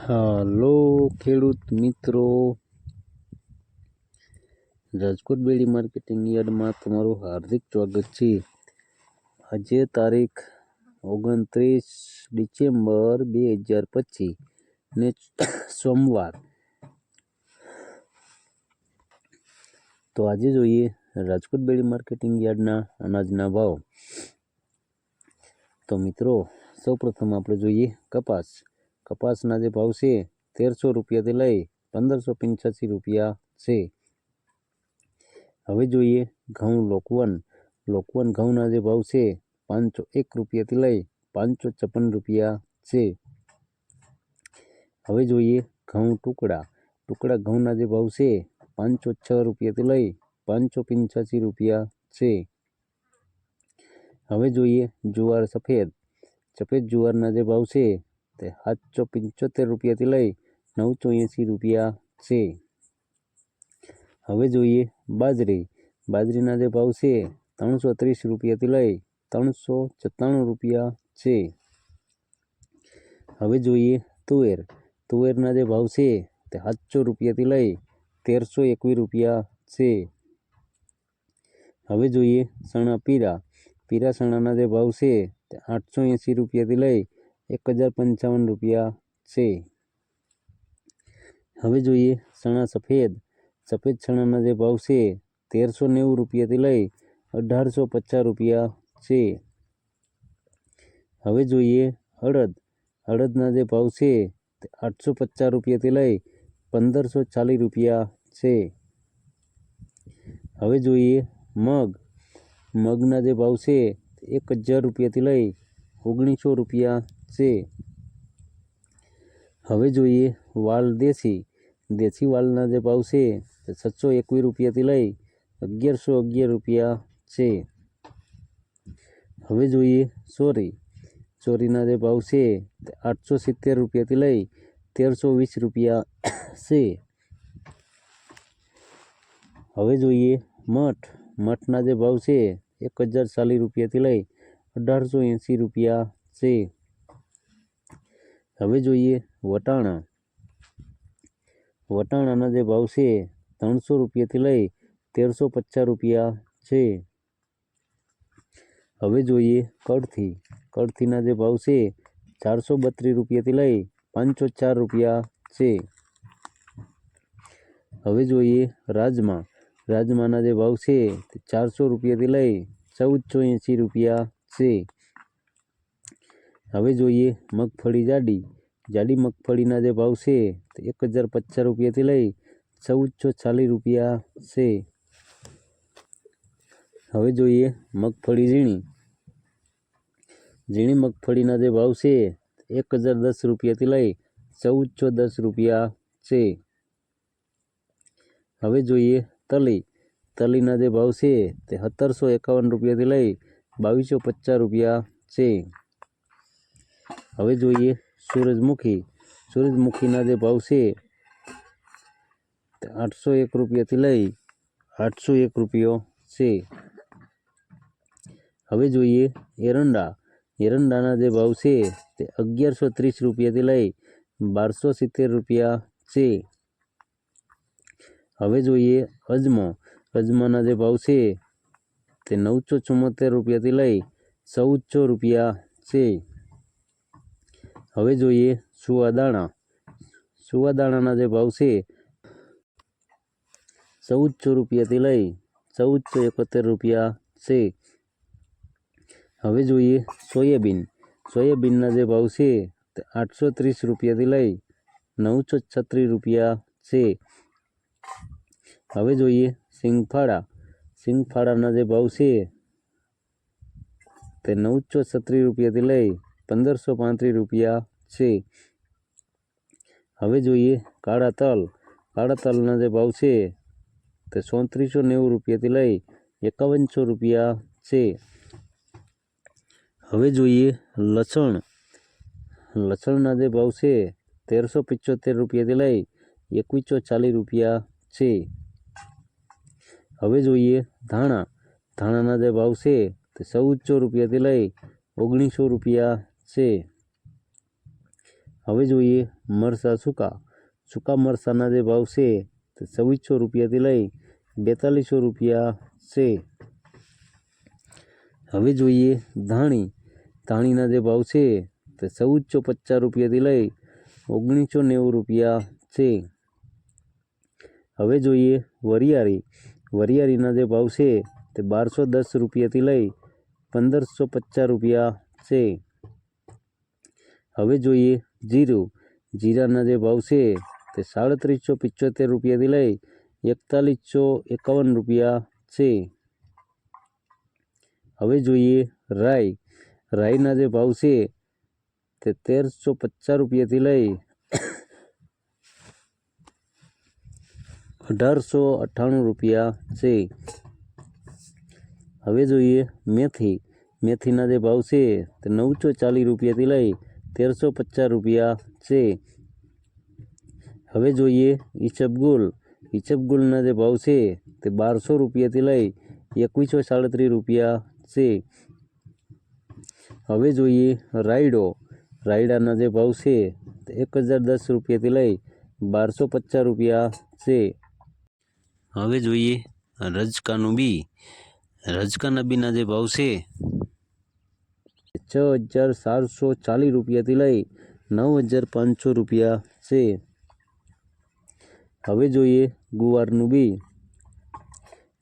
હાલો ખેડૂત મિત્રો, રાજકોટ બેડી માર્કેટિંગ યાર્ડમાં તમારું હાર્દિક સ્વાગત છે। આજે તારીખ 29 ડિસેમ્બર 2025 ને સોમવાર। તો આજે જોઈએ રાજકોટ બેડી માર્કેટિંગ યાર્ડના અનાજના ભાવ। તો મિત્રો, સૌપ્રથમ આપણે જોઈએ કપાસના જે ભાવ છે 1300 રૂપિયાથી લઈ 1585 રૂપિયા છે। હવે જોઈએ ઘઉં લોકવન ઘઉંના જે ભાવ છે 501 રૂપિયાથી લઈ 556 રૂપિયા છે। હવે જોઈએ ઘઉં ટુકડા ઘઉંના જે ભાવ છે 506 રૂપિયાથી લઈ 585 રૂપિયા છે। હવે જોઈએ જુવાર સફેદ જુવારના જે ભાવ છે તે 775 રૂપિયાથી લઈ 980 રૂપિયા છે। હવે જોઈએ બાજરીના જે ભાવ છે 330 રૂપિયાથી લઈ 397 રૂપિયા છે। હવે જોઈએ તુવેરના જે ભાવ છે તે 700 રૂપિયાથી લઈ 1321 રૂપિયા છે। હવે જોઈએ ચણા પીરા ચણાના જે ભાવ છે તે 880 રૂપિયાથી લઈ 1055 રૂપિયા છે। હવે જોઈએ ચણા સફેદ ચણાના જે ભાવ છે 1390 રૂપિયાથી લઈ 1850 રૂપિયા છે। હવે જોઈએ અડદના જે ભાવ છે તે 850 રૂપિયાથી લઈ 1540 રૂપિયા છે। હવે જોઈએ મગના જે ભાવ છે 1000 રૂપિયાથી લઈ 1900 રૂપિયા છે। હવે જોઈએ વાલ દેશી વાલના જે ભાવ છે તે 621 રૂપિયાથી લઈ 1111 રૂપિયા છે। હવે જોઈએ ચોરીના જે ભાવ છે તે 870 રૂપિયાથી લઈ 1320 રૂપિયા છે। હવે જોઈએ મઠના જે ભાવ છે 1040 રૂપિયાથી લઈ 1880 રૂપિયા છે। હવે જોઈએ વટાણાના જે ભાવ છે 300 રૂપિયાથી લઈ 1350 રૂપિયા છે। હવે જોઈએ કળથીના જે ભાવ છે 432 રૂપિયાથી લઈ 504 રૂપિયા છે। હવે જોઈએ રાજમાના જે ભાવ છે 400 રૂપિયાથી લઈ 1480 રૂપિયા છે। હવે જોઈએ મગફળી જાડી મગફળીના જે ભાવ છે 1050 રૂપિયાથી લઈ 1440 રૂપિયા છે। હવે જોઈએ મગફળી ઝીણી મગફળીના જે ભાવ છે 1010 રૂપિયાથી લઈ 1410 રૂપિયા છે। હવે જોઈએ તલીના જે ભાવ છે તે 1751 રૂપિયાથી લઈ 2250 રૂપિયા છે। હવે જોઈએ સૂરજમુખીના જે ભાવ છે તે 801 રૂપિયાથી લઈ 801 રૂપિયો છે। હવે જોઈએ એરંડાના જે ભાવ છે તે 1130 રૂપિયાથી લઈ 1270 રૂપિયા છે। હવે જોઈએ અજમાના જે ભાવ છે તે 974 રૂપિયાથી લઈ 1400 રૂપિયા છે। હવે જોઈએ સુવાદાણાના જે ભાવ છે 1400 રૂપિયાથી લઈ 1471 રૂપિયા છે। હવે જોઈએ સોયાબીનના જે ભાવ છે તે 830 રૂપિયાથી લઈ 936 રૂપિયા છે। હવે જોઈએ સિંગફાળાના જે ભાવ છે તે 936 રૂપિયાથી લઈ 1535 રૂપિયા છે। હવે જોઈએ કાળા તલના જે ભાવ છે તે 3490 રૂપિયાથી લઈ 5100 રૂપિયા છે। હવે જોઈએ લસણના જે ભાવ છે 1375 રૂપિયાથી લઈ 2140 રૂપિયા છે। હવે જોઈએ ધાણાના જે ભાવ છે તે 1400 રૂપિયાથી લઈ 1900 રૂપિયા છે। હવે જોઈએ મરચાં સૂકા. સૂકા મરચાંના જે ભાવ છે તે 2400 રૂપિયાથી લઈ 4200 રૂપિયા છે. હવે જોઈએ ધાણી. ધાણીના જે ભાવ છે તે 1450 રૂપિયાથી લઈ 1990 રૂપિયા છે. હવે જોઈએ વરિયાળી. વરિયાળીના જે ભાવ છે તે 1210 રૂપિયાથી લઈ 1550 રૂપિયા છે. હવે જોઈએ જીરું. જીરાના જે ભાવ છે તે 3775 રૂપિયાથી લઈ 4151 રૂપિયા છે. હવે જોઈએ રાઈ. રાઈના જે ભાવ છે તે 1350 રૂપિયાથી લઈ 1898 રૂપિયા છે. હવે જોઈએ મેથી. મેથીના જે ભાવ છે તે 940 રૂપિયાથી લઈ 1350 રૂપિયા છે. હવે જોઈએ ઈસબગુલ. ઈસબગુલના જે ભાવ છે તે 1200 રૂપિયાથી લઈ 2137 રૂપિયા છે. હવે જોઈએ રાયડો. રાયડાના જે ભાવ છે તે 1010 રૂપિયાથી લઈ 1250 રૂપિયા છે. હવે જોઈએ રજકાનું બી. રજકાના બીના જે ભાવ છે 6740 રૂપિયાથી લઈ 9500 રૂપિયા છે. હવે જોઈએ ગુવારનું બી.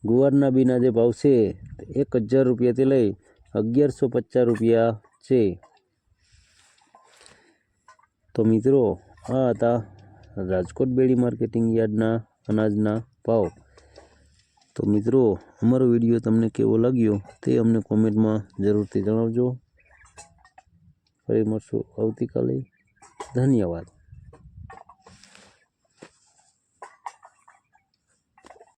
ગુવારના બીના જે ભાવ છે તે 1000 રૂપિયાથી લઈ 1150 રૂપિયા છે. તો મિત્રો આ હતા રાજકોટ બેડી માર્કેટિંગ યાર્ડના અનાજના ભાવ. તો મિત્રો અમારો વિડીયો તમને કેવો લાગ્યો તે અમને કોમેન્ટમાં જરૂરથી જણાવજો. ફરી મળશું આવતીકાલે. ધન્યવાદ.